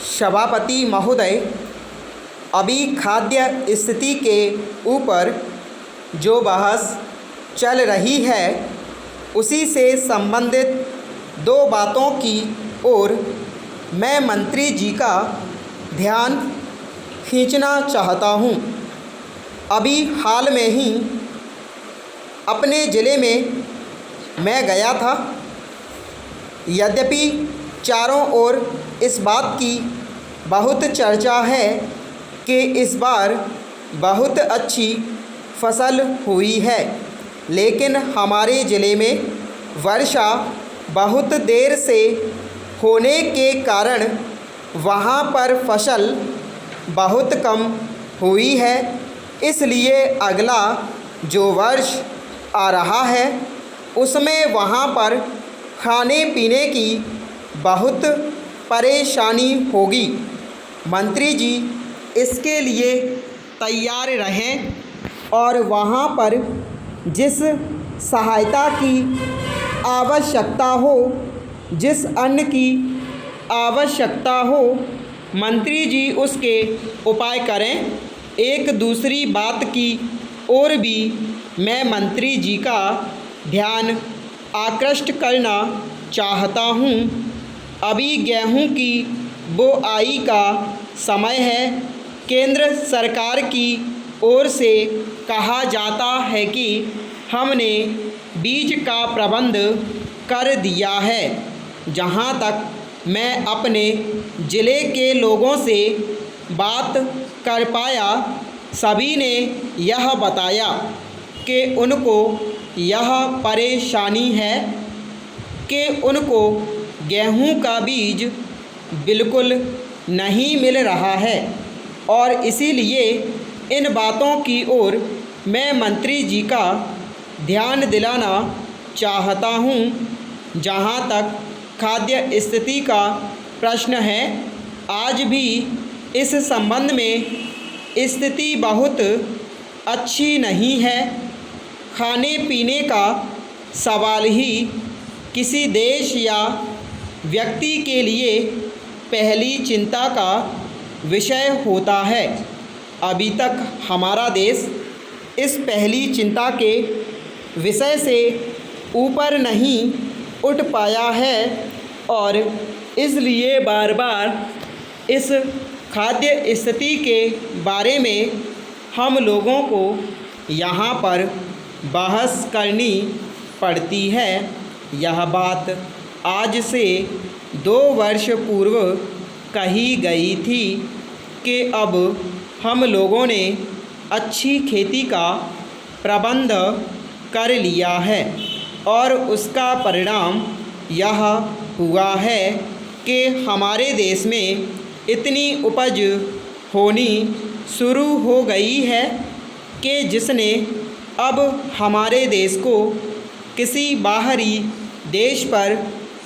सभापति महोदय, अभी खाद्य स्थिति के ऊपर जो बहस चल रही है उसी से संबंधित दो बातों की ओर मैं मंत्री जी का ध्यान खींचना चाहता हूं। अभी हाल में ही अपने ज़िले में मैं गया था। यद्यपि चारों ओर इस बात की बहुत चर्चा है कि इस बार बहुत अच्छी फसल हुई है, लेकिन हमारे ज़िले में वर्षा बहुत देर से होने के कारण वहाँ पर फसल बहुत कम हुई है। इसलिए अगला जो वर्ष आ रहा है उसमें वहाँ पर खाने पीने की बहुत परेशानी होगी। मंत्री जी इसके लिए तैयार रहें और वहाँ पर जिस सहायता की आवश्यकता हो, जिस अन्न की आवश्यकता हो, मंत्री जी उसके उपाय करें। एक दूसरी बात की ओर भी मैं मंत्री जी का ध्यान आकृष्ट करना चाहता हूँ। अभी गेहूँ की बुआई का समय है। केंद्र सरकार की ओर से कहा जाता है कि हमने बीज का प्रबंध कर दिया है। जहाँ तक मैं अपने ज़िले के लोगों से बात कर पाया, सभी ने यह बताया कि उनको यह परेशानी है कि उनको गेहूं का बीज बिल्कुल नहीं मिल रहा है और इसीलिए इन बातों की ओर मैं मंत्री जी का ध्यान दिलाना चाहता हूं। जहां तक खाद्य स्थिति का प्रश्न है, आज भी इस संबंध में स्थिति बहुत अच्छी नहीं है। खाने पीने का सवाल ही किसी देश या व्यक्ति के लिए पहली चिंता का विषय होता है। अभी तक हमारा देश इस पहली चिंता के विषय से ऊपर नहीं उठ पाया है और इसलिए बार बार इस खाद्य स्थिति के बारे में हम लोगों को यहाँ पर बहस करनी पड़ती है। यह बात आज से 2 वर्ष पूर्व कही गई थी कि अब हम लोगों ने अच्छी खेती का प्रबंध कर लिया है और उसका परिणाम यह हुआ है कि हमारे देश में इतनी उपज होनी शुरू हो गई है कि जिसने अब हमारे देश को किसी बाहरी देश पर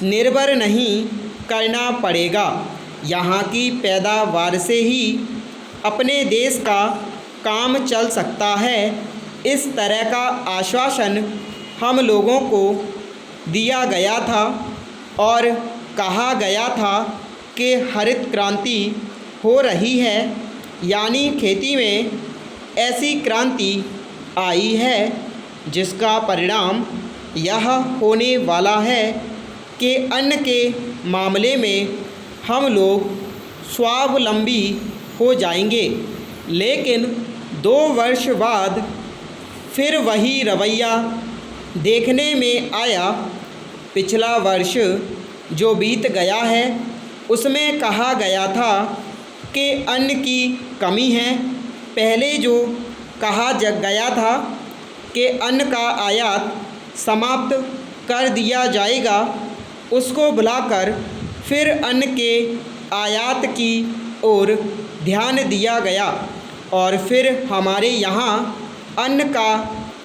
निर्भर नहीं करना पड़ेगा। यहाँ की पैदावार से ही अपने देश का काम चल सकता है। इस तरह का आश्वासन हम लोगों को दिया गया था और कहा गया था कि हरित क्रांति हो रही है, यानी खेती में ऐसी क्रांति आई है जिसका परिणाम यह होने वाला है कि अन्न के मामले में हम लोग स्वावलंबी हो जाएंगे। लेकिन 2 वर्ष बाद फिर वही रवैया देखने में आया। पिछला वर्ष जो बीत गया है उसमें कहा गया था कि अन्न की कमी है। पहले जो कहा गया था कि अन्न का आयात समाप्त कर दिया जाएगा, उसको भुलाकर फिर अन्न के आयात की ओर ध्यान दिया गया और फिर हमारे यहाँ अन्न का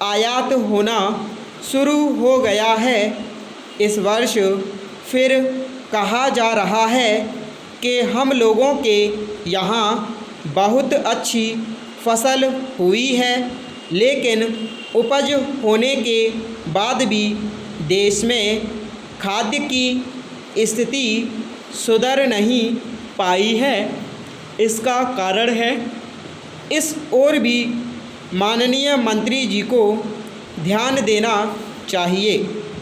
आयात होना शुरू हो गया है। इस वर्ष फिर कहा जा रहा है कि हम लोगों के यहाँ बहुत अच्छी फसल हुई है, लेकिन उपज होने के बाद भी देश में खाद्य की स्थिति सुधर नहीं पाई है। इसका कारण है इस ओर भी माननीय मंत्री जी को ध्यान देना चाहिए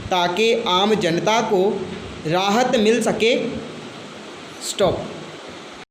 ताकि आम जनता को राहत मिल सके। स्टॉप।